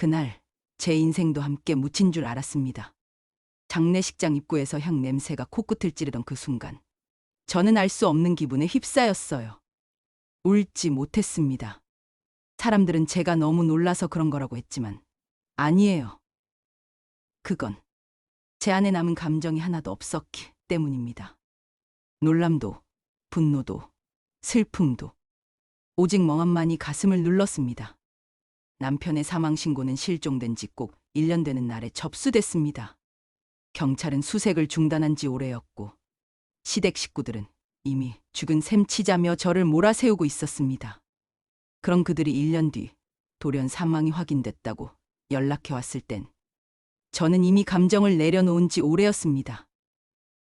그날 제 인생도 함께 묻힌 줄 알았습니다. 장례식장 입구에서 향 냄새가 코끝을 찌르던 그 순간 저는 알 수 없는 기분에 휩싸였어요. 울지 못했습니다. 사람들은 제가 너무 놀라서 그런 거라고 했지만 아니에요. 그건 제 안에 남은 감정이 하나도 없었기 때문입니다. 놀람도, 분노도, 슬픔도, 오직 멍함만이 가슴을 눌렀습니다. 남편의 사망 신고는 실종된 지 꼭 1년 되는 날에 접수됐습니다. 경찰은 수색을 중단한 지 오래였고 시댁 식구들은 이미 죽은 셈 치자며 저를 몰아세우고 있었습니다. 그런 그들이 1년 뒤 돌연 사망이 확인됐다고 연락해 왔을 땐 저는 이미 감정을 내려놓은 지 오래였습니다.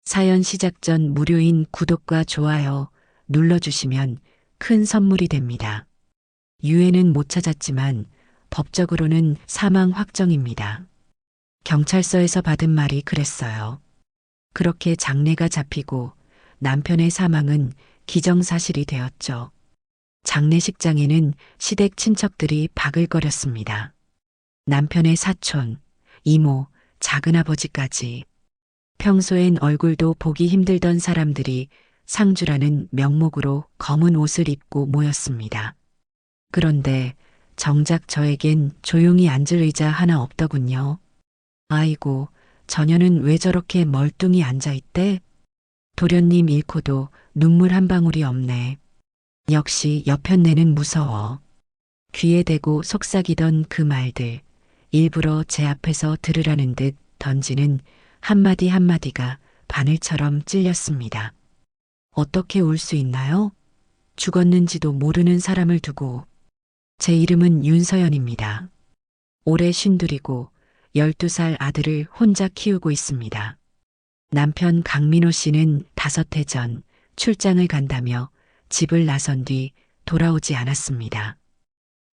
사연 시작 전 무료인 구독과 좋아요 눌러주시면 큰 선물이 됩니다. 유해는 못 찾았지만 법적으로는 사망 확정입니다. 경찰서에서 받은 말이 그랬어요. 그렇게 장례가 잡히고 남편의 사망은 기정사실이 되었죠. 장례식장에는 시댁 친척들이 바글거렸습니다. 남편의 사촌, 이모, 작은아버지까지. 평소엔 얼굴도 보기 힘들던 사람들이 상주라는 명목으로 검은 옷을 입고 모였습니다. 그런데 정작 저에겐 조용히 앉을 의자 하나 없더군요. 아이고, 저녀는 왜 저렇게 멀뚱히 앉아있대? 도련님 잃고도 눈물 한 방울이 없네. 역시 여편네는 무서워. 귀에 대고 속삭이던 그 말들, 일부러 제 앞에서 들으라는 듯 던지는 한마디 한마디가 바늘처럼 찔렸습니다. 어떻게 울 수 있나요? 죽었는지도 모르는 사람을 두고. 제 이름은 윤서연입니다. 올해 52이고 12살 아들을 혼자 키우고 있습니다. 남편 강민호 씨는 5해 전 출장을 간다며 집을 나선 뒤 돌아오지 않았습니다.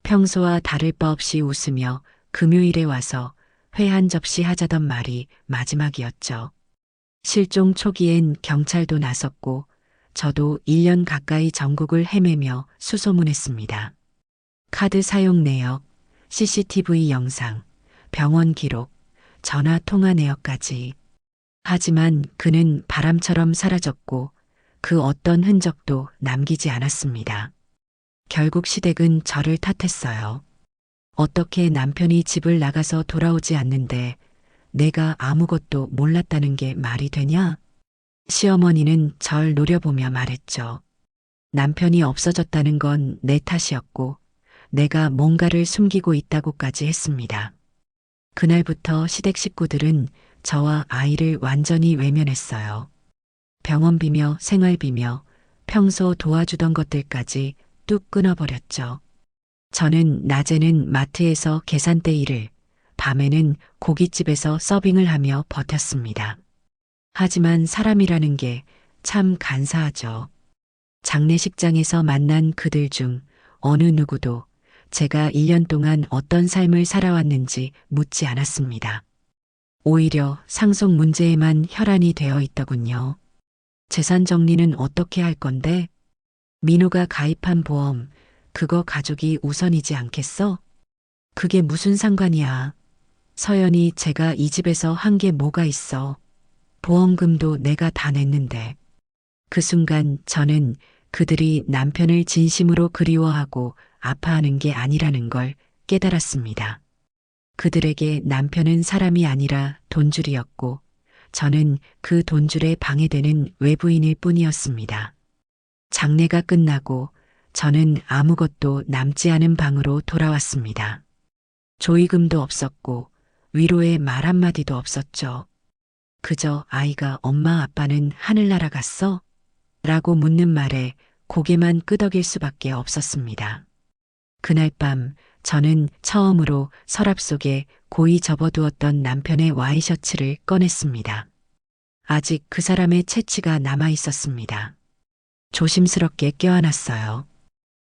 평소와 다를 바 없이 웃으며 금요일에 와서 회 한 접시 하자던 말이 마지막이었죠. 실종 초기엔 경찰도 나섰고 저도 1년 가까이 전국을 헤매며 수소문했습니다. 카드 사용 내역, CCTV 영상, 병원 기록, 전화 통화 내역까지. 하지만 그는 바람처럼 사라졌고 그 어떤 흔적도 남기지 않았습니다. 결국 시댁은 저를 탓했어요. 어떻게 남편이 집을 나가서 돌아오지 않는데 내가 아무것도 몰랐다는 게 말이 되냐? 시어머니는 절 노려보며 말했죠. 남편이 없어졌다는 건 내 탓이었고 내가 뭔가를 숨기고 있다고까지 했습니다. 그날부터 시댁 식구들은 저와 아이를 완전히 외면했어요. 병원비며 생활비며 평소 도와주던 것들까지 뚝 끊어버렸죠. 저는 낮에는 마트에서 계산대 일을, 밤에는 고깃집에서 서빙을 하며 버텼습니다. 하지만 사람이라는 게 참 간사하죠. 장례식장에서 만난 그들 중 어느 누구도 제가 1년 동안 어떤 삶을 살아왔는지 묻지 않았습니다. 오히려 상속 문제에만 혈안이 되어 있더군요. 재산 정리는 어떻게 할 건데? 민호가 가입한 보험, 그거 가족이 우선이지 않겠어? 그게 무슨 상관이야. 서연이 제가 이 집에서 한 게 뭐가 있어. 보험금도 내가 다 냈는데. 그 순간 저는 그들이 남편을 진심으로 그리워하고 아파하는 게 아니라는 걸 깨달았습니다. 그들에게 남편은 사람이 아니라 돈줄이었고 저는 그 돈줄에 방해되는 외부인일 뿐이었습니다. 장례가 끝나고 저는 아무것도 남지 않은 방으로 돌아왔습니다. 조의금도 없었고 위로의 말 한마디도 없었죠. 그저 아이가 엄마 아빠는 하늘 날아갔어? 라고 묻는 말에 고개만 끄덕일 수밖에 없었습니다. 그날 밤 저는 처음으로 서랍 속에 고이 접어두었던 남편의 와이셔츠를 꺼냈습니다. 아직 그 사람의 채취가 남아 있었습니다. 조심스럽게 껴안았어요.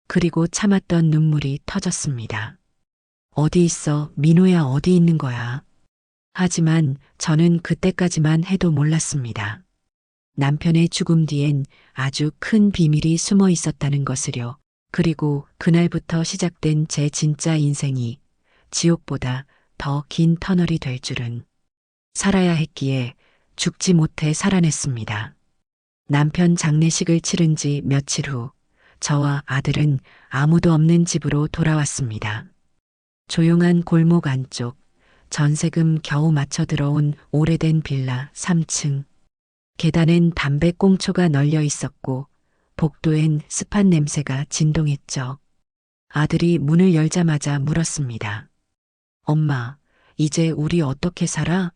그리고 참았던 눈물이 터졌습니다. 어디 있어, 민호야, 어디 있는 거야? 하지만 저는 그때까지만 해도 몰랐습니다. 남편의 죽음 뒤엔 아주 큰 비밀이 숨어 있었다는 것을요. 그리고 그날부터 시작된 제 진짜 인생이 지옥보다 더 긴 터널이 될 줄은. 살아야 했기에 죽지 못해 살아냈습니다. 남편 장례식을 치른 지 며칠 후 저와 아들은 아무도 없는 집으로 돌아왔습니다. 조용한 골목 안쪽, 전세금 겨우 맞춰 들어온 오래된 빌라 3층. 계단엔 담배꽁초가 널려 있었고 복도엔 습한 냄새가 진동했죠. 아들이 문을 열자마자 물었습니다. 엄마, 이제 우리 어떻게 살아?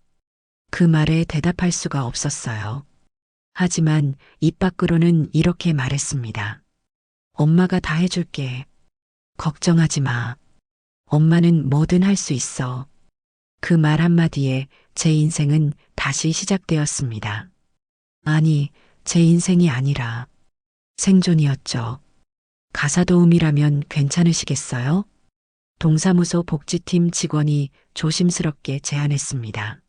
그 말에 대답할 수가 없었어요. 하지만 입 밖으로는 이렇게 말했습니다. 엄마가 다 해줄게. 걱정하지 마. 엄마는 뭐든 할 수 있어. 그 말 한마디에 제 인생은 다시 시작되었습니다. 아니, 제 인생이 아니라 생존이었죠. 가사도우미라면 괜찮으시겠어요? 동사무소 복지팀 직원이 조심스럽게 제안했습니다.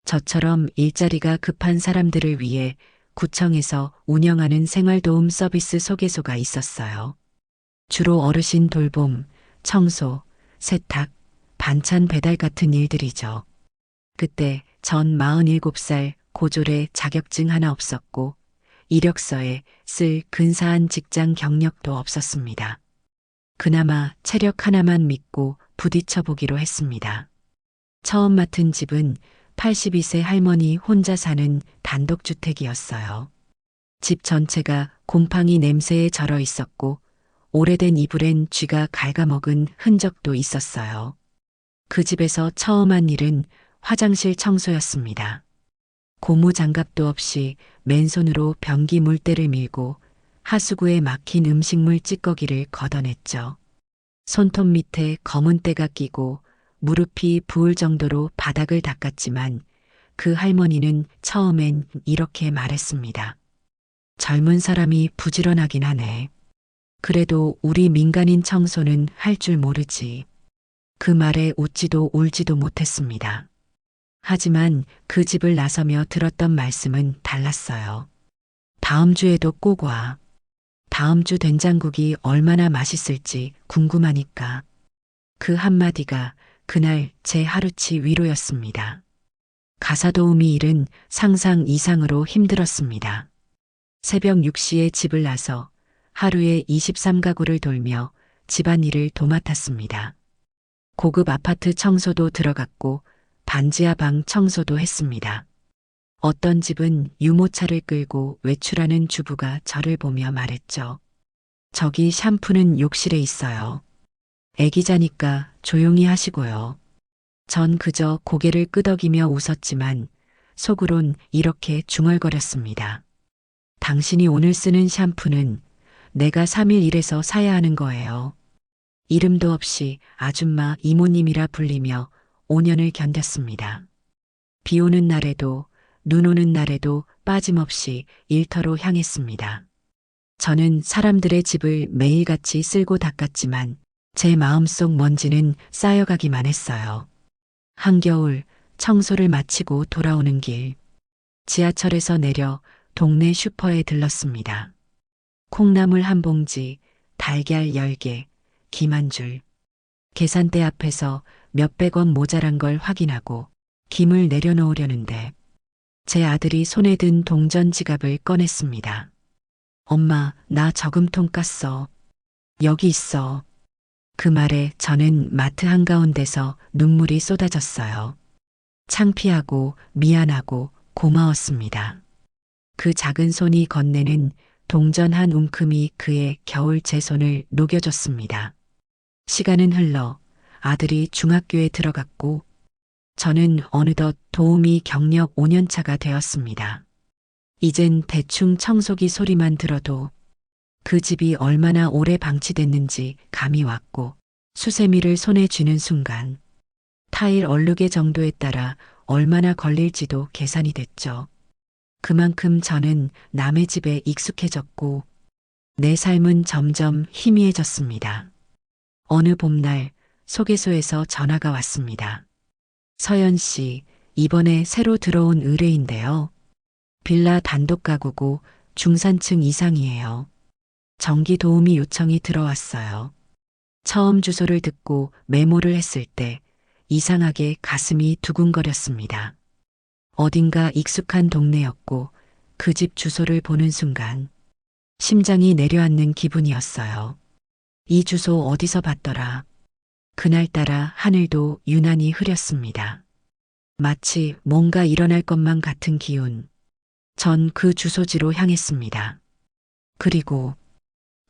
저처럼 일자리가 급한 사람들을 위해 구청에서 운영하는 생활도움 서비스 소개소가 있었어요. 주로 어르신 돌봄, 청소, 세탁, 반찬 배달 같은 일들이죠. 그때 전 47살 고졸에 자격증 하나 없었고 이력서에 쓸 근사한 직장 경력도 없었습니다. 그나마 체력 하나만 믿고 부딪혀 보기로 했습니다. 처음 맡은 집은 82세 할머니 혼자 사는 단독주택이었어요. 집 전체가 곰팡이 냄새에 절어 있었고 오래된 이불엔 쥐가 갉아먹은 흔적도 있었어요. 그 집에서 처음 한 일은 화장실 청소였습니다. 고무 장갑도 없이 맨손으로 변기 물때를 밀고 하수구에 막힌 음식물 찌꺼기를 걷어냈죠. 손톱 밑에 검은 때가 끼고 무릎이 부을 정도로 바닥을 닦았지만 그 할머니는 처음엔 이렇게 말했습니다. 젊은 사람이 부지런하긴 하네. 그래도 우리 민간인 청소는 할 줄 모르지. 그 말에 웃지도 울지도 못했습니다. 하지만 그 집을 나서며 들었던 말씀은 달랐어요. 다음 주에도 꼭 와. 다음 주 된장국이 얼마나 맛있을지 궁금하니까. 그 한마디가 그날 제 하루치 위로였습니다. 가사도우미 일은 상상 이상으로 힘들었습니다. 새벽 6시에 집을 나서 하루에 23가구를 돌며 집안일을 도맡았습니다. 고급 아파트 청소도 들어갔고 반지하 방 청소도 했습니다. 어떤 집은 유모차를 끌고 외출하는 주부가 저를 보며 말했죠. 저기 샴푸는 욕실에 있어요. 애기자니까 조용히 하시고요. 전 그저 고개를 끄덕이며 웃었지만 속으론 이렇게 중얼거렸습니다. 당신이 오늘 쓰는 샴푸는 내가 3일 일해서 사야 하는 거예요. 이름도 없이 아줌마 이모님이라 불리며 5년을 견뎠습니다. 비 오는 날에도 눈 오는 날에도 빠짐없이 일터로 향했습니다. 저는 사람들의 집을 매일같이 쓸고 닦았지만 제 마음속 먼지는 쌓여가기만 했어요. 한겨울 청소를 마치고 돌아오는 길, 지하철에서 내려 동네 슈퍼에 들렀습니다. 콩나물 한 봉지, 달걀 10개, 김 한 줄. 계산대 앞에서 몇백 원 모자란 걸 확인하고 김을 내려놓으려는데 제 아들이 손에 든 동전 지갑을 꺼냈습니다. 엄마, 나 저금통 깠어. 여기 있어. 그 말에 저는 마트 한가운데서 눈물이 쏟아졌어요. 창피하고 미안하고 고마웠습니다. 그 작은 손이 건네는 동전 한 움큼이 그의 겨울 제 손을 녹여줬습니다. 시간은 흘러 아들이 중학교에 들어갔고 저는 어느덧 도우미 경력 5년차가 되었습니다. 이젠 대충 청소기 소리만 들어도 그 집이 얼마나 오래 방치됐는지 감이 왔고 수세미를 손에 쥐는 순간 타일 얼룩의 정도에 따라 얼마나 걸릴지도 계산이 됐죠. 그만큼 저는 남의 집에 익숙해졌고 내 삶은 점점 희미해졌습니다. 어느 봄날 소개소에서 전화가 왔습니다. 서연 씨, 이번에 새로 들어온 의뢰인데요. 빌라 단독 가구고 중산층 이상이에요. 정기 도우미 요청이 들어왔어요. 처음 주소를 듣고 메모를 했을 때 이상하게 가슴이 두근거렸습니다. 어딘가 익숙한 동네였고 그 집 주소를 보는 순간 심장이 내려앉는 기분이었어요. 이 주소 어디서 봤더라. 그날따라 하늘도 유난히 흐렸습니다. 마치 뭔가 일어날 것만 같은 기운. 전 그 주소지로 향했습니다. 그리고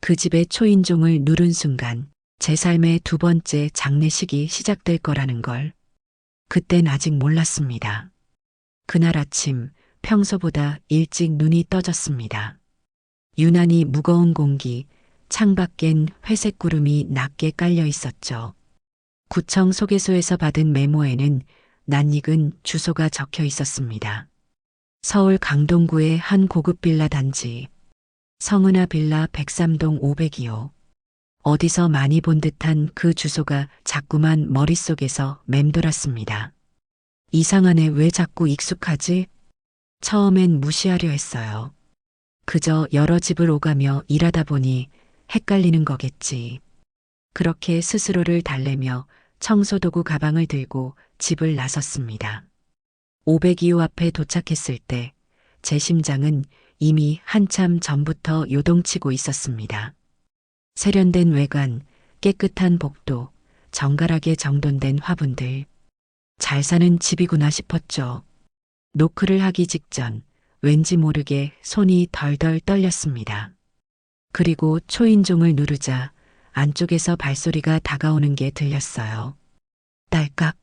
그 집의 초인종을 누른 순간 제 삶의 두 번째 장례식이 시작될 거라는 걸 그땐 아직 몰랐습니다. 그날 아침 평소보다 일찍 눈이 떠졌습니다. 유난히 무거운 공기, 창밖엔 회색 구름이 낮게 깔려 있었죠. 구청 소개소에서 받은 메모에는 낯익은 주소가 적혀 있었습니다. 서울 강동구의 한 고급 빌라 단지, 성은아 빌라 103동 502호. 어디서 많이 본 듯한 그 주소가 자꾸만 머릿속에서 맴돌았습니다. 이상하네, 왜 자꾸 익숙하지? 처음엔 무시하려 했어요. 그저 여러 집을 오가며 일하다 보니 헷갈리는 거겠지. 그렇게 스스로를 달래며 청소도구 가방을 들고 집을 나섰습니다. 502호 앞에 도착했을 때 제 심장은 이미 한참 전부터 요동치고 있었습니다. 세련된 외관, 깨끗한 복도, 정갈하게 정돈된 화분들. 잘 사는 집이구나 싶었죠. 노크를 하기 직전 왠지 모르게 손이 덜덜 떨렸습니다. 그리고 초인종을 누르자 안쪽에서 발소리가 다가오는 게 들렸어요. 딸깍.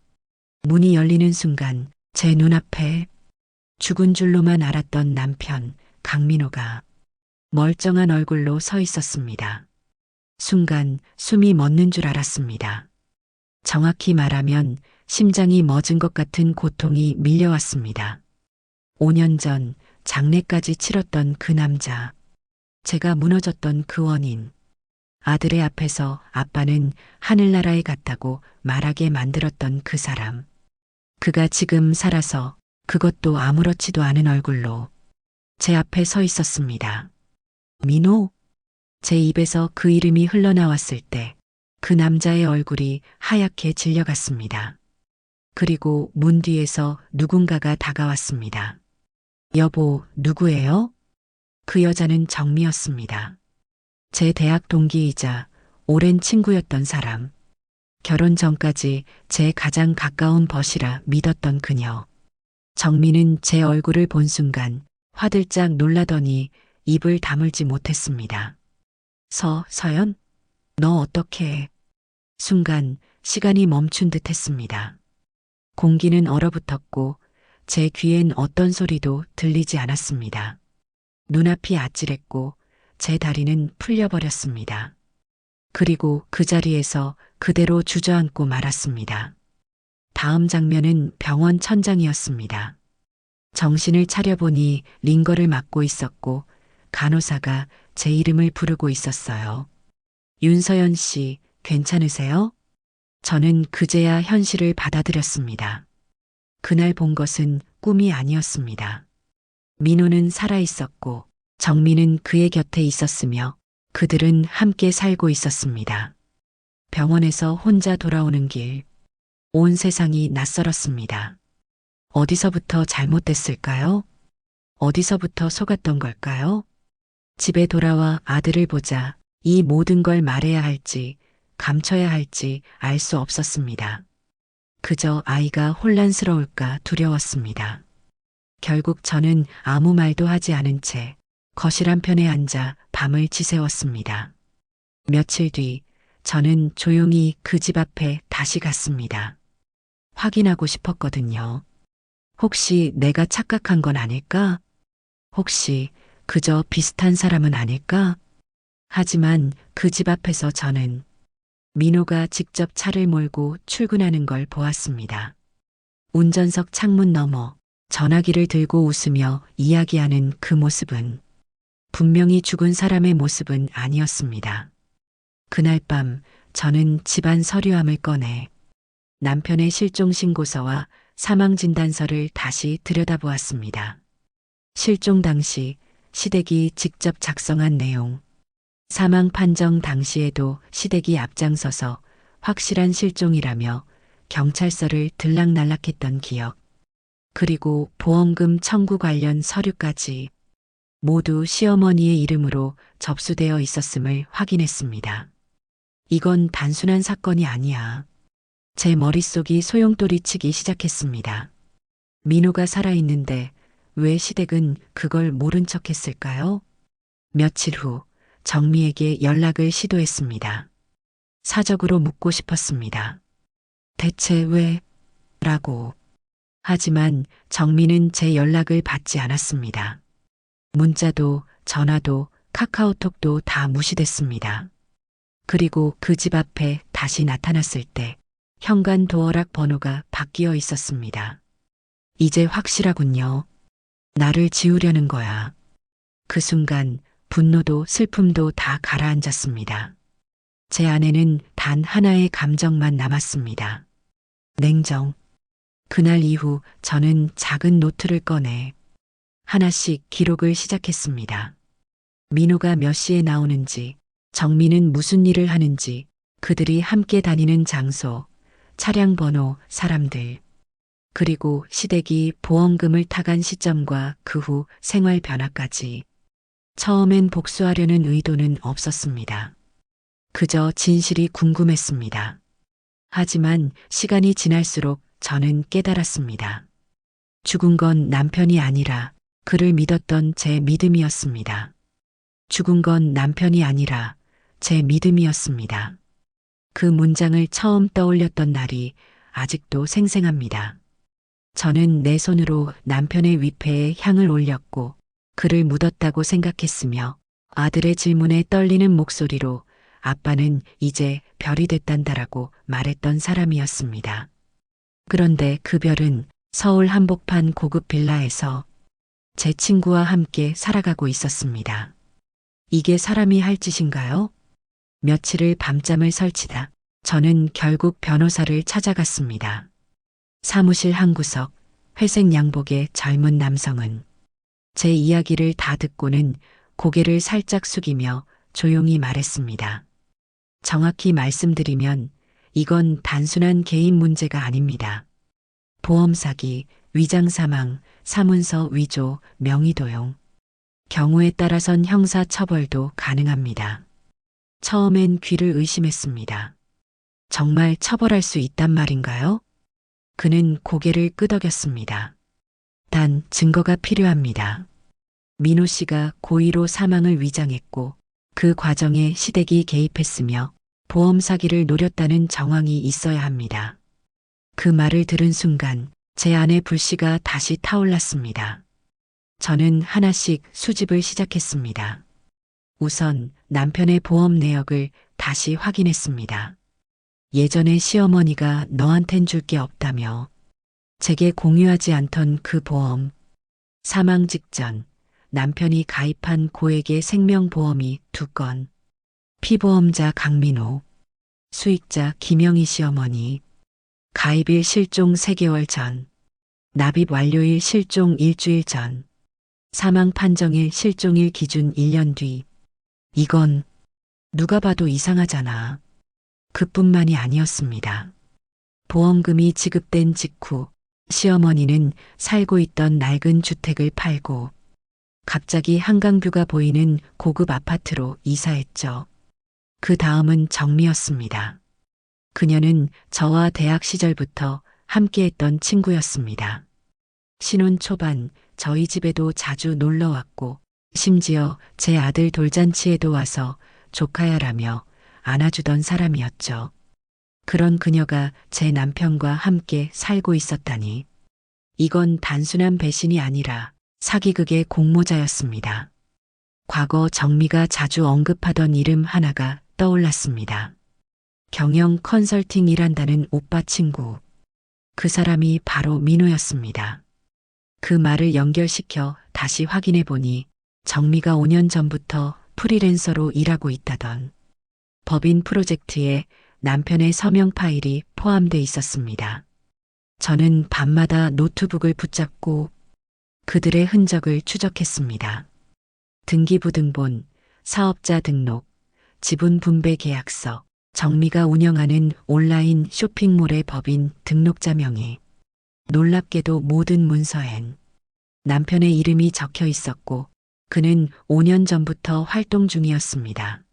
문이 열리는 순간 제 눈앞에 죽은 줄로만 알았던 남편 강민호가 멀쩡한 얼굴로 서 있었습니다. 순간 숨이 멎는 줄 알았습니다. 정확히 말하면 심장이 멎은 것 같은 고통이 밀려왔습니다. 5년 전 장례까지 치렀던 그 남자, 제가 무너졌던 그 원인, 아들의 앞에서 아빠는 하늘나라에 갔다고 말하게 만들었던 그 사람. 그가 지금 살아서 그것도 아무렇지도 않은 얼굴로 제 앞에 서 있었습니다. 민호? 제 입에서 그 이름이 흘러나왔을 때 그 남자의 얼굴이 하얗게 질려갔습니다. 그리고 문 뒤에서 누군가가 다가왔습니다. 여보, 누구예요? 그 여자는 정미였습니다. 제 대학 동기이자 오랜 친구였던 사람. 결혼 전까지 제 가장 가까운 벗이라 믿었던 그녀. 정미는 제 얼굴을 본 순간 화들짝 놀라더니 입을 다물지 못했습니다. 서연? 너 어떻게 해? 순간 시간이 멈춘 듯 했습니다. 공기는 얼어붙었고 제 귀엔 어떤 소리도 들리지 않았습니다. 눈앞이 아찔했고 제 다리는 풀려버렸습니다. 그리고 그 자리에서 그대로 주저앉고 말았습니다. 다음 장면은 병원 천장이었습니다. 정신을 차려보니 링거를 맞고 있었고 간호사가 제 이름을 부르고 있었어요. 윤서연 씨, 괜찮으세요? 저는 그제야 현실을 받아들였습니다. 그날 본 것은 꿈이 아니었습니다. 민호는 살아있었고 정미는 그의 곁에 있었으며 그들은 함께 살고 있었습니다. 병원에서 혼자 돌아오는 길, 온 세상이 낯설었습니다. 어디서부터 잘못됐을까요? 어디서부터 속았던 걸까요? 집에 돌아와 아들을 보자 이 모든 걸 말해야 할지 감춰야 할지 알 수 없었습니다. 그저 아이가 혼란스러울까 두려웠습니다. 결국 저는 아무 말도 하지 않은 채 거실 한편에 앉아 밤을 지새웠습니다. 며칠 뒤 저는 조용히 그 집 앞에 다시 갔습니다. 확인하고 싶었거든요. 혹시 내가 착각한 건 아닐까? 혹시 그저 비슷한 사람은 아닐까? 하지만 그 집 앞에서 저는 민호가 직접 차를 몰고 출근하는 걸 보았습니다. 운전석 창문 너머 전화기를 들고 웃으며 이야기하는 그 모습은 분명히 죽은 사람의 모습은 아니었습니다. 그날 밤 저는 집안 서류함을 꺼내 남편의 실종 신고서와 사망 진단서를 다시 들여다보았습니다. 실종 당시 시댁이 직접 작성한 내용, 사망 판정 당시에도 시댁이 앞장서서 확실한 실종이라며 경찰서를 들락날락했던 기억, 그리고 보험금 청구 관련 서류까지 모두 시어머니의 이름으로 접수되어 있었음을 확인했습니다. 이건 단순한 사건이 아니야. 제 머릿속이 소용돌이 치기 시작했습니다. 민호가 살아있는데 왜 시댁은 그걸 모른 척 했을까요? 며칠 후 정미에게 연락을 시도했습니다. 사적으로 묻고 싶었습니다. 대체 왜? 라고. 하지만 정미는 제 연락을 받지 않았습니다. 문자도 전화도 카카오톡도 다 무시됐습니다. 그리고 그 집 앞에 다시 나타났을 때 현관 도어락 번호가 바뀌어 있었습니다. 이제 확실하군요. 나를 지우려는 거야. 그 순간 분노도 슬픔도 다 가라앉았습니다. 제 안에는 단 하나의 감정만 남았습니다. 냉정. 그날 이후 저는 작은 노트를 꺼내 하나씩 기록을 시작했습니다. 민호가 몇 시에 나오는지, 정민은 무슨 일을 하는지, 그들이 함께 다니는 장소, 차량 번호, 사람들, 그리고 시댁이 보험금을 타간 시점과 그 후 생활 변화까지. 처음엔 복수하려는 의도는 없었습니다. 그저 진실이 궁금했습니다. 하지만 시간이 지날수록 저는 깨달았습니다. 죽은 건 남편이 아니라 그를 믿었던 제 믿음이었습니다. 죽은 건 남편이 아니라 제 믿음이었습니다. 그 문장을 처음 떠올렸던 날이 아직도 생생합니다. 저는 내 손으로 남편의 위패에 향을 올렸고 그를 묻었다고 생각했으며 아들의 질문에 떨리는 목소리로 아빠는 이제 별이 됐단다라고 말했던 사람이었습니다. 그런데 그 별은 서울 한복판 고급 빌라에서 제 친구와 함께 살아가고 있었습니다. 이게 사람이 할 짓인가요? 며칠을 밤잠을 설치다 저는 결국 변호사를 찾아갔습니다. 사무실 한 구석, 회색 양복의 젊은 남성은 제 이야기를 다 듣고는 고개를 살짝 숙이며 조용히 말했습니다. 정확히 말씀드리면 이건 단순한 개인 문제가 아닙니다. 보험 사기, 위장 사망, 사문서 위조, 명의 도용. 경우에 따라선 형사 처벌도 가능합니다. 처음엔 귀를 의심했습니다. 정말 처벌할 수 있단 말인가요? 그는 고개를 끄덕였습니다. 단 증거가 필요합니다. 민호 씨가 고의로 사망을 위장했고 그 과정에 시댁이 개입했으며 보험 사기를 노렸다는 정황이 있어야 합니다. 그 말을 들은 순간 제 안의 불씨가 다시 타올랐습니다. 저는 하나씩 수집을 시작했습니다. 우선 남편의 보험 내역을 다시 확인했습니다. 예전에 시어머니가 너한텐 줄 게 없다며 제게 공유하지 않던 그 보험. 사망 직전 남편이 가입한 고액의 생명보험이 2건. 피보험자 강민호, 수익자 김영희 시어머니. 가입일 실종 3개월 전, 납입 완료일 실종 일주일 전, 사망 판정일 실종일 기준 1년 뒤. 이건 누가 봐도 이상하잖아. 그뿐만이 아니었습니다. 보험금이 지급된 직후 시어머니는 살고 있던 낡은 주택을 팔고 갑자기 한강뷰가 보이는 고급 아파트로 이사했죠. 그 다음은 정미였습니다. 그녀는 저와 대학 시절부터 함께했던 친구였습니다. 신혼 초반 저희 집에도 자주 놀러 왔고 심지어 제 아들 돌잔치에도 와서 조카야라며 안아주던 사람이었죠. 그런 그녀가 제 남편과 함께 살고 있었다니. 이건 단순한 배신이 아니라 사기극의 공모자였습니다. 과거 정미가 자주 언급하던 이름 하나가 떠올랐습니다. 경영 컨설팅 일한다는 오빠 친구. 그 사람이 바로 민호였습니다. 그 말을 연결시켜 다시 확인해 보니 정미가 5년 전부터 프리랜서로 일하고 있다던 법인 프로젝트에 남편의 서명 파일이 포함돼 있었습니다. 저는 밤마다 노트북을 붙잡고 그들의 흔적을 추적했습니다. 등기부등본, 사업자 등록, 지분 분배 계약서, 정미가 운영하는 온라인 쇼핑몰의 법인 등록자 명의. 놀랍게도 모든 문서엔 남편의 이름이 적혀 있었고 그는 5년 전부터 활동 중이었습니다.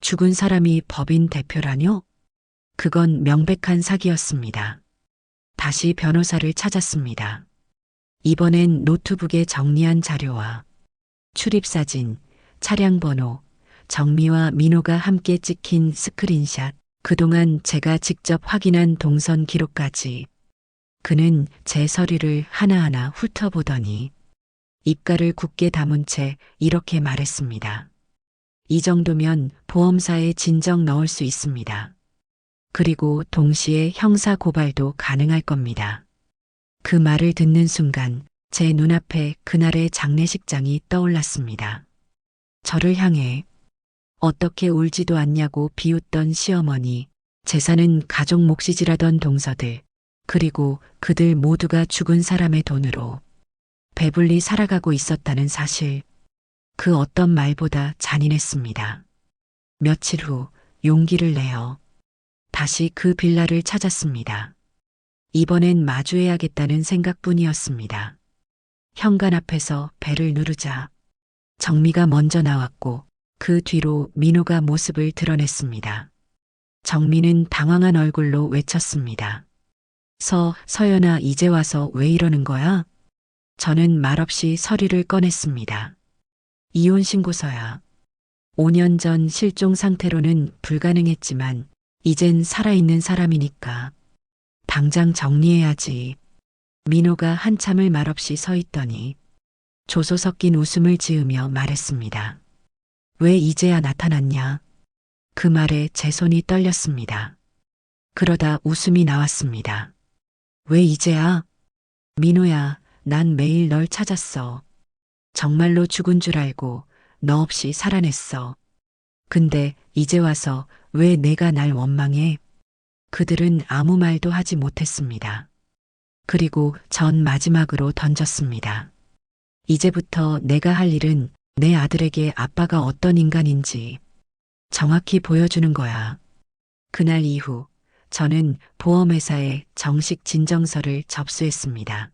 죽은 사람이 법인 대표라뇨? 그건 명백한 사기였습니다. 다시 변호사를 찾았습니다. 이번엔 노트북에 정리한 자료와 출입사진, 차량 번호, 정미와 민호가 함께 찍힌 스크린샷, 그동안 제가 직접 확인한 동선 기록까지. 그는 제 서류를 하나하나 훑어보더니 입가를 굳게 다문 채 이렇게 말했습니다. 이 정도면 보험사에 진정 넣을 수 있습니다. 그리고 동시에 형사 고발도 가능할 겁니다. 그 말을 듣는 순간 제 눈앞에 그날의 장례식장이 떠올랐습니다. 저를 향해 어떻게 울지도 않냐고 비웃던 시어머니, 재산은 가족 몫이지라던 동서들, 그리고 그들 모두가 죽은 사람의 돈으로 배불리 살아가고 있었다는 사실, 그 어떤 말보다 잔인했습니다. 며칠 후 용기를 내어 다시 그 빌라를 찾았습니다. 이번엔 마주해야겠다는 생각뿐이었습니다. 현관 앞에서 벨을 누르자 정미가 먼저 나왔고 그 뒤로 민호가 모습을 드러냈습니다. 정미는 당황한 얼굴로 외쳤습니다. 서연아, 이제 와서 왜 이러는 거야? 저는 말없이 서류를 꺼냈습니다. 이혼 신고서야. 5년 전 실종 상태로는 불가능했지만 이젠 살아있는 사람이니까 당장 정리해야지. 민호가 한참을 말없이 서 있더니 조소 섞인 웃음을 지으며 말했습니다. 왜 이제야 나타났냐? 그 말에 제 손이 떨렸습니다. 그러다 웃음이 나왔습니다. 왜 이제야? 민호야, 난 매일 널 찾았어. 정말로 죽은 줄 알고 너 없이 살아냈어. 근데 이제 와서 왜 내가 날 원망해? 그들은 아무 말도 하지 못했습니다. 그리고 전 마지막으로 던졌습니다. 이제부터 내가 할 일은 내 아들에게 아빠가 어떤 인간인지 정확히 보여주는 거야. 그날 이후 저는 보험회사에 정식 진정서를 접수했습니다.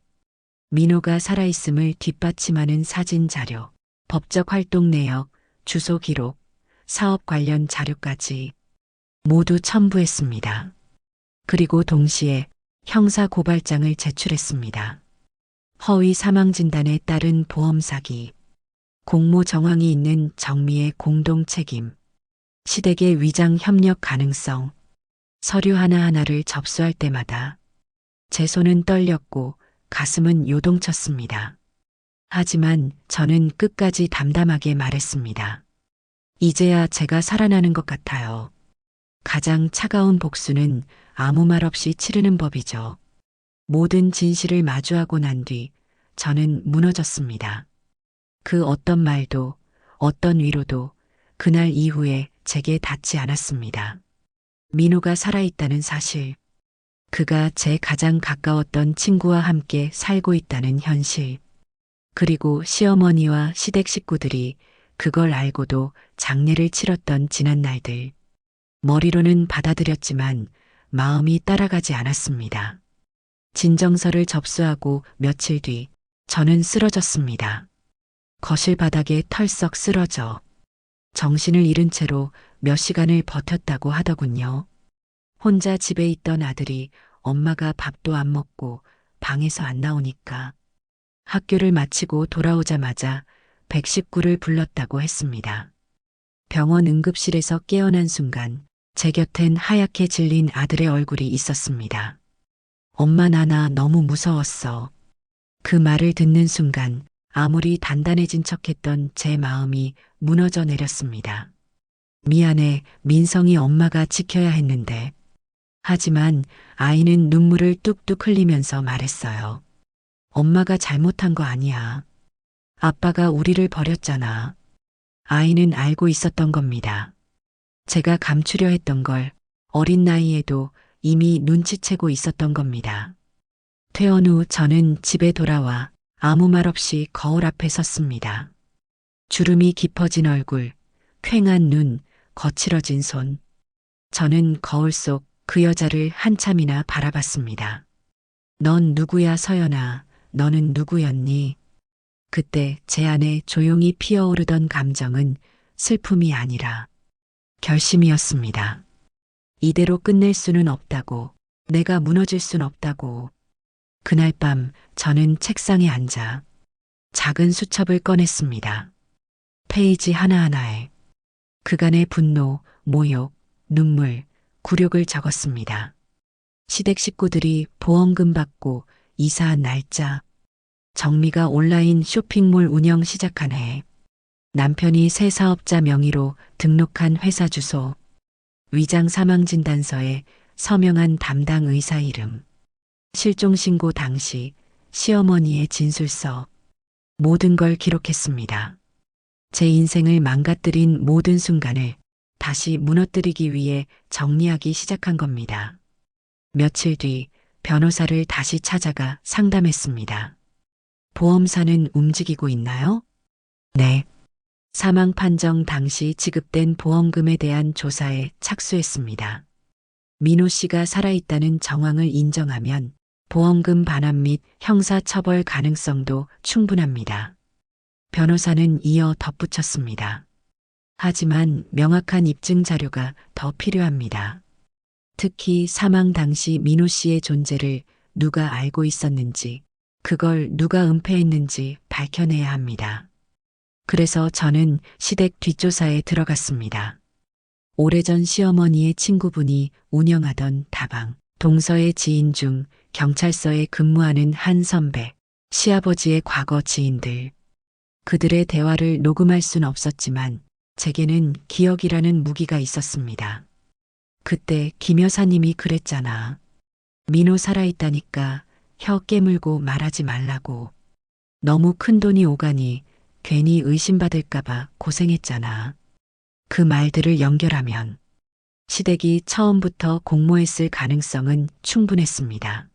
민호가 살아있음을 뒷받침하는 사진 자료, 법적 활동 내역, 주소 기록, 사업 관련 자료까지 모두 첨부했습니다. 그리고 동시에 형사 고발장을 제출했습니다. 허위 사망 진단에 따른 보험 사기, 공모 정황이 있는 정미의 공동 책임, 시댁의 위장 협력 가능성, 서류 하나하나를 접수할 때마다 제 손은 떨렸고 가슴은 요동쳤습니다. 하지만 저는 끝까지 담담하게 말했습니다. 이제야 제가 살아나는 것 같아요. 가장 차가운 복수는 아무 말 없이 치르는 법이죠. 모든 진실을 마주하고 난 뒤 저는 무너졌습니다. 그 어떤 말도, 어떤 위로도 그날 이후에 제게 닿지 않았습니다. 민호가 살아있다는 사실, 그가 제 가장 가까웠던 친구와 함께 살고 있다는 현실, 그리고 시어머니와 시댁 식구들이 그걸 알고도 장례를 치렀던 지난 날들. 머리로는 받아들였지만 마음이 따라가지 않았습니다. 진정서를 접수하고 며칠 뒤 저는 쓰러졌습니다. 거실 바닥에 털썩 쓰러져 정신을 잃은 채로 몇 시간을 버텼다고 하더군요. 혼자 집에 있던 아들이 엄마가 밥도 안 먹고 방에서 안 나오니까 학교를 마치고 돌아오자마자 119를 불렀다고 했습니다. 병원 응급실에서 깨어난 순간 제 곁엔 하얗게 질린 아들의 얼굴이 있었습니다. 엄마, 나 너무 무서웠어. 그 말을 듣는 순간 아무리 단단해진 척했던 제 마음이 무너져 내렸습니다. 미안해, 민성이 엄마가 지켜야 했는데. 하지만 아이는 눈물을 뚝뚝 흘리면서 말했어요. 엄마가 잘못한 거 아니야. 아빠가 우리를 버렸잖아. 아이는 알고 있었던 겁니다. 제가 감추려 했던 걸 어린 나이에도 이미 눈치채고 있었던 겁니다. 퇴원 후 저는 집에 돌아와 아무 말 없이 거울 앞에 섰습니다. 주름이 깊어진 얼굴, 퀭한 눈, 거칠어진 손. 저는 거울 속 그 여자를 한참이나 바라봤습니다. 넌 누구야, 서연아? 너는 누구였니? 그때 제 안에 조용히 피어오르던 감정은 슬픔이 아니라 결심이었습니다. 이대로 끝낼 수는 없다고, 내가 무너질 순 없다고. 그날 밤 저는 책상에 앉아 작은 수첩을 꺼냈습니다. 페이지 하나하나에 그간의 분노, 모욕, 눈물, 굴욕을 적었습니다. 시댁 식구들이 보험금 받고 이사한 날짜, 정미가 온라인 쇼핑몰 운영 시작한 해, 남편이 새 사업자 명의로 등록한 회사 주소, 위장 사망진단서에 서명한 담당 의사 이름, 실종신고 당시 시어머니의 진술서, 모든 걸 기록했습니다. 제 인생을 망가뜨린 모든 순간을 다시 무너뜨리기 위해 정리하기 시작한 겁니다. 며칠 뒤 변호사를 다시 찾아가 상담했습니다. 보험사는 움직이고 있나요? 네. 사망 판정 당시 지급된 보험금에 대한 조사에 착수했습니다. 민호 씨가 살아있다는 정황을 인정하면 보험금 반환 및 형사처벌 가능성도 충분합니다. 변호사는 이어 덧붙였습니다. 하지만 명확한 입증 자료가 더 필요합니다. 특히 사망 당시 민호 씨의 존재를 누가 알고 있었는지, 그걸 누가 은폐했는지 밝혀내야 합니다. 그래서 저는 시댁 뒷조사에 들어갔습니다. 오래전 시어머니의 친구분이 운영하던 다방, 동서의 지인 중 경찰서에 근무하는 한 선배, 시아버지의 과거 지인들. 그들의 대화를 녹음할 순 없었지만 제게는 기억이라는 무기가 있었습니다. 그때 김 여사님이 그랬잖아. 민호 살아있다니까 혀 깨물고 말하지 말라고. 너무 큰 돈이 오가니 괜히 의심받을까봐 고생했잖아. 그 말들을 연결하면 시댁이 처음부터 공모했을 가능성은 충분했습니다.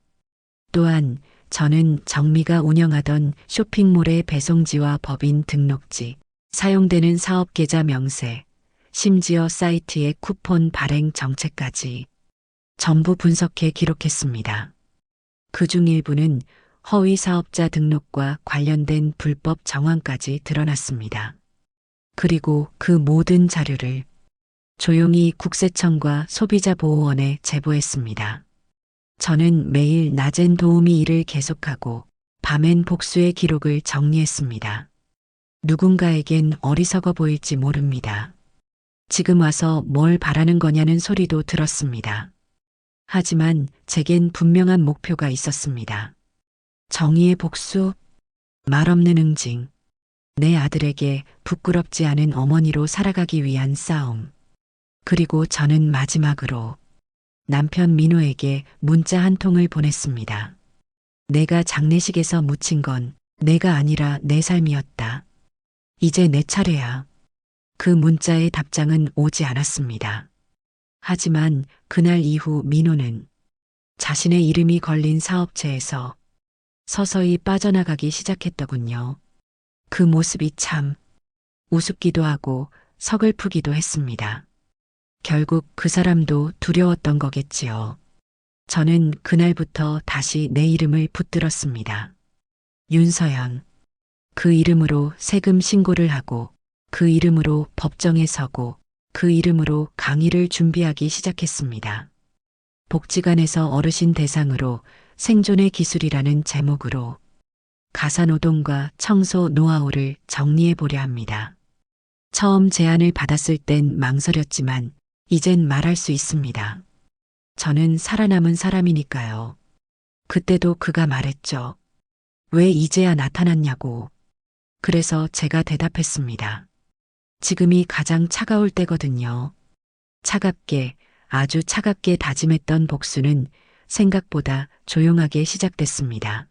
또한 저는 정미가 운영하던 쇼핑몰의 배송지와 법인 등록지, 사용되는 사업 계좌 명세, 심지어 사이트의 쿠폰 발행 정책까지 전부 분석해 기록했습니다. 그중 일부는 허위 사업자 등록과 관련된 불법 정황까지 드러났습니다. 그리고 그 모든 자료를 조용히 국세청과 소비자보호원에 제보했습니다. 저는 매일 낮엔 도우미 일을 계속하고 밤엔 복수의 기록을 정리했습니다. 누군가에겐 어리석어 보일지 모릅니다. 지금 와서 뭘 바라는 거냐는 소리도 들었습니다. 하지만 제겐 분명한 목표가 있었습니다. 정의의 복수, 말없는 응징, 내 아들에게 부끄럽지 않은 어머니로 살아가기 위한 싸움. 그리고 저는 마지막으로 남편 민호에게 문자 한 통을 보냈습니다. 내가 장례식에서 묻힌 건 내가 아니라 내 삶이었다. 이제 내 차례야. 그 문자의 답장은 오지 않았습니다. 하지만 그날 이후 민호는 자신의 이름이 걸린 사업체에서 서서히 빠져나가기 시작했더군요. 그 모습이 참 우습기도 하고 서글프기도 했습니다. 결국 그 사람도 두려웠던 거겠지요. 저는 그날부터 다시 내 이름을 붙들었습니다. 윤서연. 그 이름으로 세금 신고를 하고, 그 이름으로 법정에 서고, 그 이름으로 강의를 준비하기 시작했습니다. 복지관에서 어르신 대상으로 생존의 기술이라는 제목으로 가사노동과 청소 노하우를 정리해 보려 합니다. 처음 제안을 받았을 땐 망설였지만 이젠 말할 수 있습니다. 저는 살아남은 사람이니까요. 그때도 그가 말했죠. 왜 이제야 나타났냐고. 그래서 제가 대답했습니다. 지금이 가장 차가울 때거든요. 차갑게, 아주 차갑게 다짐했던 복수는 생각보다 조용하게 시작됐습니다.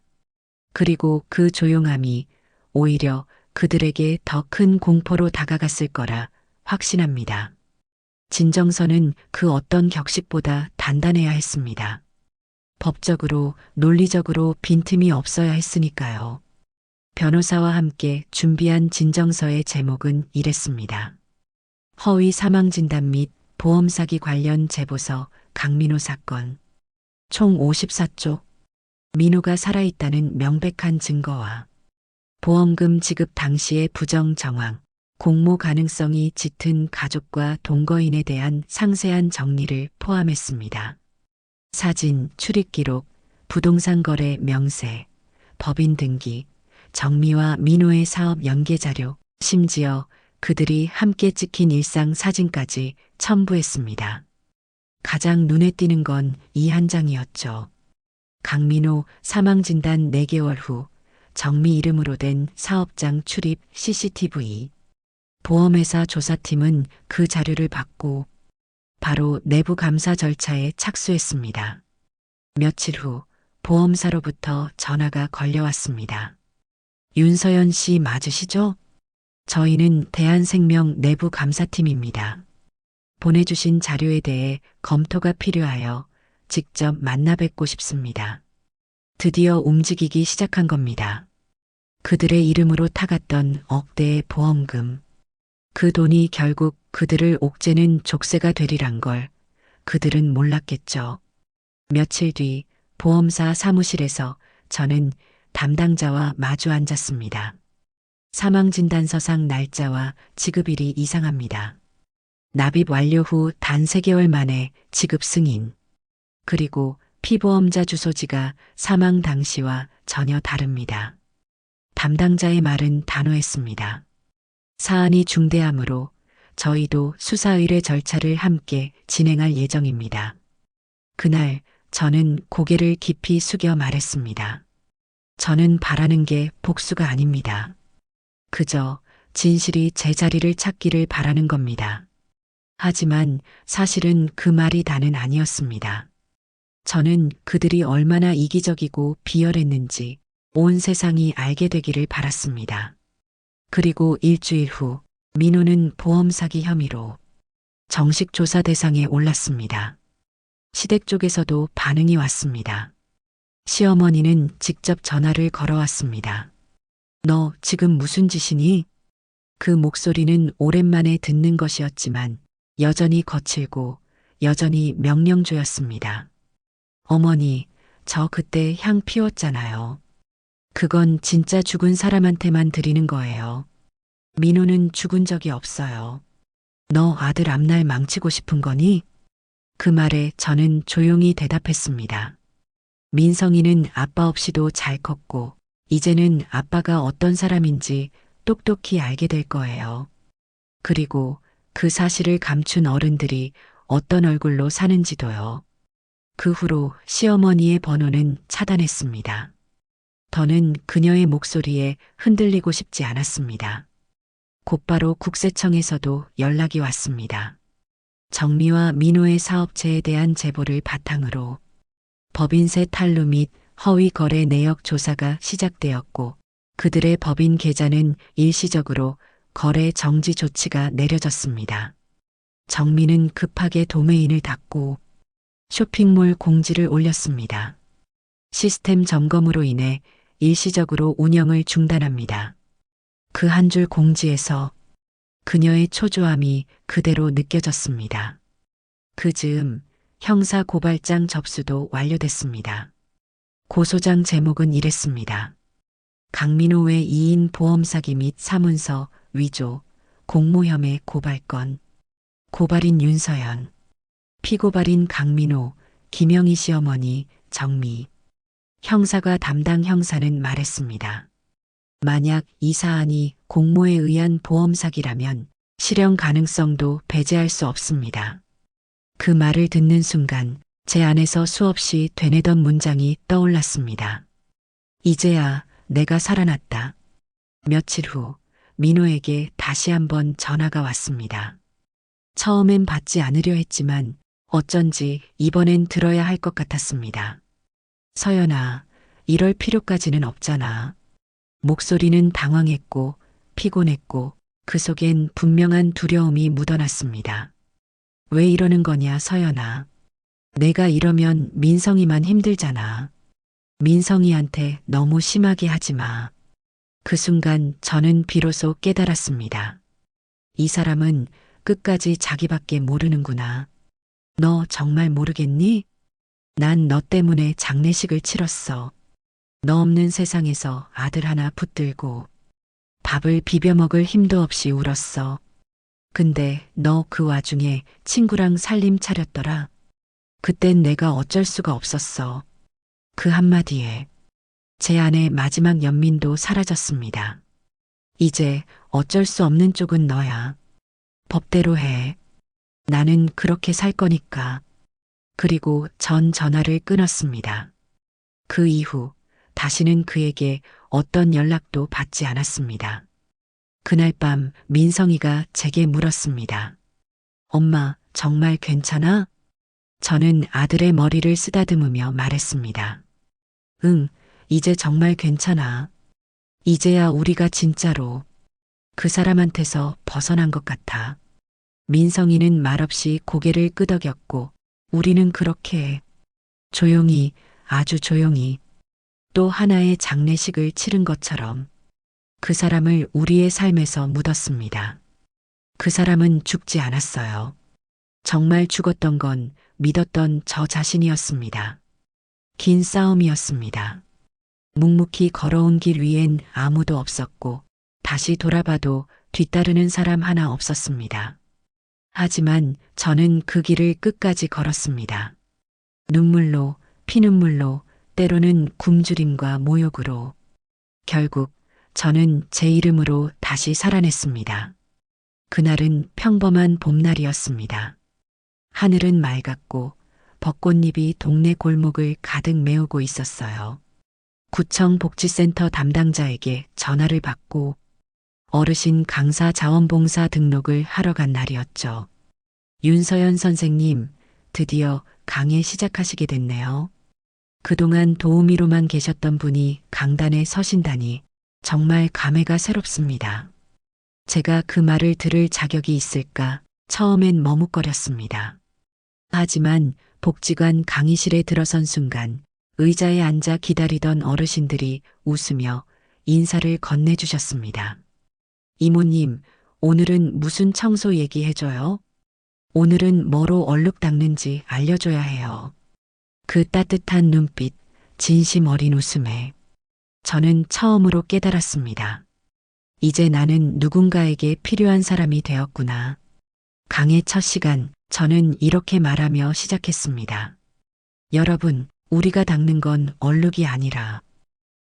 그리고 그 조용함이 오히려 그들에게 더 큰 공포로 다가갔을 거라 확신합니다. 진정서는 그 어떤 격식보다 단단해야 했습니다. 법적으로, 논리적으로 빈틈이 없어야 했으니까요. 변호사와 함께 준비한 진정서의 제목은 이랬습니다. 허위 사망진단 및 보험 사기 관련 제보서, 강민호 사건. 총 54쪽. 민호가 살아있다는 명백한 증거와 보험금 지급 당시의 부정 정황, 공모 가능성이 짙은 가족과 동거인에 대한 상세한 정리를 포함했습니다. 사진, 출입 기록, 부동산 거래 명세, 법인 등기, 정미와 민호의 사업 연계 자료, 심지어 그들이 함께 찍힌 일상 사진까지 첨부했습니다. 가장 눈에 띄는 건 이 한 장이었죠. 강민호 사망 진단 4개월 후 정미 이름으로 된 사업장 출입 CCTV. 보험회사 조사팀은 그 자료를 받고 바로 내부 감사 절차에 착수했습니다. 며칠 후 보험사로부터 전화가 걸려왔습니다. 윤서연 씨 맞으시죠? 저희는 대한생명 내부 감사팀입니다. 보내주신 자료에 대해 검토가 필요하여 직접 만나 뵙고 싶습니다. 드디어 움직이기 시작한 겁니다. 그들의 이름으로 타갔던 억대의 보험금. 그 돈이 결국 그들을 옥죄는 족쇄가 되리란 걸 그들은 몰랐겠죠. 며칠 뒤 보험사 사무실에서 저는 담당자와 마주 앉았습니다. 사망진단서상 날짜와 지급일이 이상합니다. 납입 완료 후 단 3개월 만에 지급 승인. 그리고 피보험자 주소지가 사망 당시와 전혀 다릅니다. 담당자의 말은 단호했습니다. 사안이 중대하므로 저희도 수사 의뢰 절차를 함께 진행할 예정입니다. 그날 저는 고개를 깊이 숙여 말했습니다. 저는 바라는 게 복수가 아닙니다. 그저 진실이 제자리를 찾기를 바라는 겁니다. 하지만 사실은 그 말이 다는 아니었습니다. 저는 그들이 얼마나 이기적이고 비열했는지 온 세상이 알게 되기를 바랐습니다. 그리고 일주일 후 민호는 보험 사기 혐의로 정식 조사 대상에 올랐습니다. 시댁 쪽에서도 반응이 왔습니다. 시어머니는 직접 전화를 걸어왔습니다. 너 지금 무슨 짓이니? 그 목소리는 오랜만에 듣는 것이었지만 여전히 거칠고 여전히 명령조였습니다. 어머니, 저 그때 향 피웠잖아요. 그건 진짜 죽은 사람한테만 드리는 거예요. 민호는 죽은 적이 없어요. 너 아들 앞날 망치고 싶은 거니? 그 말에 저는 조용히 대답했습니다. 민성이는 아빠 없이도 잘 컸고 이제는 아빠가 어떤 사람인지 똑똑히 알게 될 거예요. 그리고 그 사실을 감춘 어른들이 어떤 얼굴로 사는지도요. 그 후로 시어머니의 번호는 차단했습니다. 더는 그녀의 목소리에 흔들리고 싶지 않았습니다. 곧바로 국세청에서도 연락이 왔습니다. 정미와 민호의 사업체에 대한 제보를 바탕으로 법인세 탈루 및 허위 거래 내역 조사가 시작되었고 그들의 법인 계좌는 일시적으로 거래 정지 조치가 내려졌습니다. 정미는 급하게 도메인을 닫고 쇼핑몰 공지를 올렸습니다. 시스템 점검으로 인해 일시적으로 운영을 중단합니다. 그 한 줄 공지에서 그녀의 초조함이 그대로 느껴졌습니다. 그 즈음 형사 고발장 접수도 완료됐습니다. 고소장 제목은 이랬습니다. 강민호 외 2인 보험 사기 및 사문서 위조, 공모혐의 고발건. 고발인 윤서연, 피고발인 강민호, 김영희 시어머니, 정미. 형사가 담당 형사는 말했습니다. 만약 이 사안이 공모에 의한 보험 사기라면 실형 가능성도 배제할 수 없습니다. 그 말을 듣는 순간 제 안에서 수없이 되뇌던 문장이 떠올랐습니다. 이제야 내가 살아났다. 며칠 후 민호에게 다시 한번 전화가 왔습니다. 처음엔 받지 않으려 했지만 어쩐지 이번엔 들어야 할 것 같았습니다. 서연아, 이럴 필요까지는 없잖아. 목소리는 당황했고 피곤했고 그 속엔 분명한 두려움이 묻어났습니다. 왜 이러는 거냐, 서연아. 내가 이러면 민성이만 힘들잖아. 민성이한테 너무 심하게 하지 마. 그 순간 저는 비로소 깨달았습니다. 이 사람은 끝까지 자기밖에 모르는구나. 너 정말 모르겠니? 난 너 때문에 장례식을 치렀어. 너 없는 세상에서 아들 하나 붙들고 밥을 비벼 먹을 힘도 없이 울었어. 근데 너 그 와중에 친구랑 살림 차렸더라. 그땐 내가 어쩔 수가 없었어. 그 한마디에 제 안의 마지막 연민도 사라졌습니다. 이제 어쩔 수 없는 쪽은 너야. 법대로 해. 나는 그렇게 살 거니까. 그리고 전 전화를 끊었습니다. 그 이후 다시는 그에게 어떤 연락도 받지 않았습니다. 그날 밤 민성이가 제게 물었습니다. 엄마, 정말 괜찮아? 저는 아들의 머리를 쓰다듬으며 말했습니다. 응, 이제 정말 괜찮아. 이제야 우리가 진짜로 그 사람한테서 벗어난 것 같아. 민성이는 말없이 고개를 끄덕였고 우리는 그렇게 조용히, 아주 조용히 또 하나의 장례식을 치른 것처럼 그 사람을 우리의 삶에서 묻었습니다. 그 사람은 죽지 않았어요. 정말 죽었던 건 믿었던 저 자신이었습니다. 긴 싸움이었습니다. 묵묵히 걸어온 길 위엔 아무도 없었고 다시 돌아봐도 뒤따르는 사람 하나 없었습니다. 하지만 저는 그 길을 끝까지 걸었습니다. 눈물로, 피눈물로, 때로는 굶주림과 모욕으로. 결국 저는 제 이름으로 다시 살아냈습니다. 그날은 평범한 봄날이었습니다. 하늘은 맑았고 벚꽃잎이 동네 골목을 가득 메우고 있었어요. 구청 복지센터 담당자에게 전화를 받고 어르신 강사 자원봉사 등록을 하러 간 날이었죠. 윤서연 선생님, 드디어 강의 시작하시게 됐네요. 그동안 도우미로만 계셨던 분이 강단에 서신다니 정말 감회가 새롭습니다. 제가 그 말을 들을 자격이 있을까 처음엔 머뭇거렸습니다. 하지만 복지관 강의실에 들어선 순간 의자에 앉아 기다리던 어르신들이 웃으며 인사를 건네주셨습니다. 이모님, 오늘은 무슨 청소 얘기해줘요? 오늘은 뭐로 얼룩 닦는지 알려줘야 해요. 그 따뜻한 눈빛, 진심 어린 웃음에 저는 처음으로 깨달았습니다. 이제 나는 누군가에게 필요한 사람이 되었구나. 강의 첫 시간, 저는 이렇게 말하며 시작했습니다. 여러분, 우리가 닦는 건 얼룩이 아니라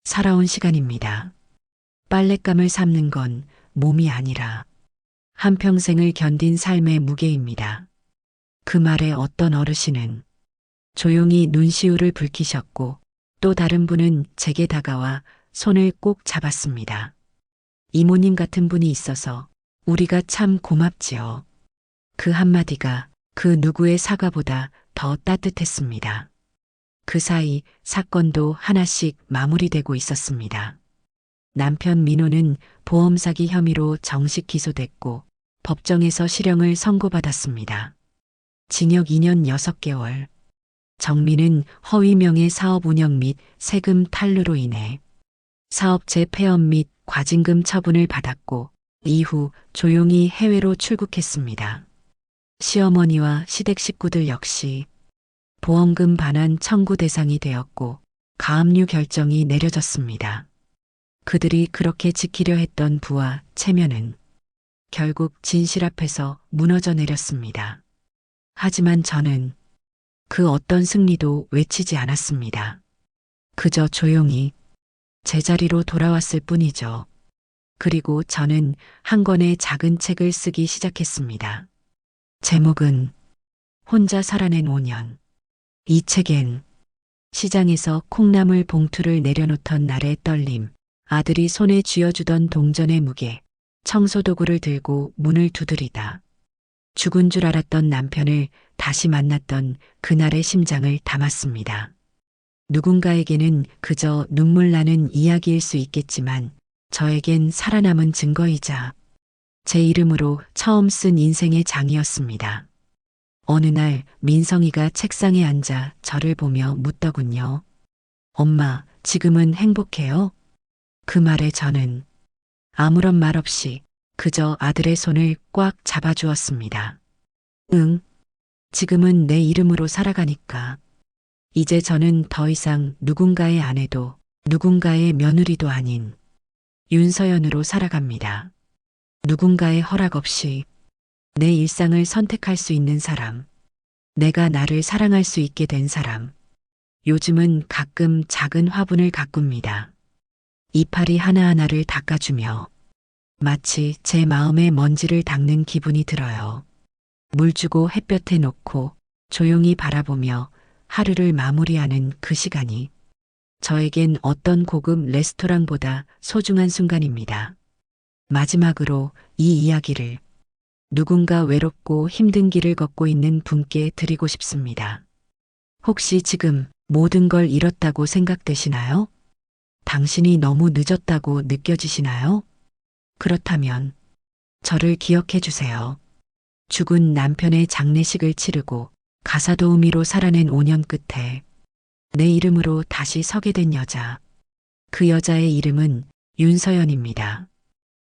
살아온 시간입니다. 빨랫감을 삶는 건 몸이 아니라 한평생을 견딘 삶의 무게입니다. 그 말에 어떤 어르신은 조용히 눈시울을 붉히셨고 또 다른 분은 제게 다가와 손을 꼭 잡았습니다. 이모님 같은 분이 있어서 우리가 참 고맙지요. 그 한마디가 그 누구의 사과보다 더 따뜻했습니다. 그 사이 사건도 하나씩 마무리되고 있었습니다. 남편 민호는 보험 사기 혐의로 정식 기소됐고 법정에서 실형을 선고받았습니다. 징역 2년 6개월. 정민은 허위 명의 사업 운영 및 세금 탈루로 인해 사업체 폐업 및 과징금 처분을 받았고 이후 조용히 해외로 출국했습니다. 시어머니와 시댁 식구들 역시 보험금 반환 청구 대상이 되었고 가압류 결정이 내려졌습니다. 그들이 그렇게 지키려 했던 부와 체면은 결국 진실 앞에서 무너져 내렸습니다. 하지만 저는 그 어떤 승리도 외치지 않았습니다. 그저 조용히 제자리로 돌아왔을 뿐이죠. 그리고 저는 한 권의 작은 책을 쓰기 시작했습니다. 제목은 혼자 살아낸 5년. 이 책엔 시장에서 콩나물 봉투를 내려놓던 날의 떨림, 아들이 손에 쥐어주던 동전의 무게, 청소도구를 들고 문을 두드리다 죽은 줄 알았던 남편을 다시 만났던 그날의 심장을 담았습니다. 누군가에게는 그저 눈물 나는 이야기일 수 있겠지만 저에겐 살아남은 증거이자 제 이름으로 처음 쓴 인생의 장이었습니다. 어느 날 민성이가 책상에 앉아 저를 보며 묻더군요. 엄마, 지금은 행복해요? 그 말에 저는 아무런 말 없이 그저 아들의 손을 꽉 잡아주었습니다. 응, 지금은 내 이름으로 살아가니까. 이제 저는 더 이상 누군가의 아내도 누군가의 며느리도 아닌 윤서연으로 살아갑니다. 누군가의 허락 없이 내 일상을 선택할 수 있는 사람, 내가 나를 사랑할 수 있게 된 사람. 요즘은 가끔 작은 화분을 가꿉니다. 이파리 하나하나를 닦아주며 마치 제 마음의 먼지를 닦는 기분이 들어요. 물 주고 햇볕에 놓고 조용히 바라보며 하루를 마무리하는 그 시간이 저에겐 어떤 고급 레스토랑보다 소중한 순간입니다. 마지막으로 이 이야기를 누군가 외롭고 힘든 길을 걷고 있는 분께 드리고 싶습니다. 혹시 지금 모든 걸 잃었다고 생각되시나요? 당신이 너무 늦었다고 느껴지시나요? 그렇다면 저를 기억해 주세요. 죽은 남편의 장례식을 치르고 가사 도우미로 살아낸 5년 끝에 내 이름으로 다시 서게 된 여자. 그 여자의 이름은 윤서연입니다.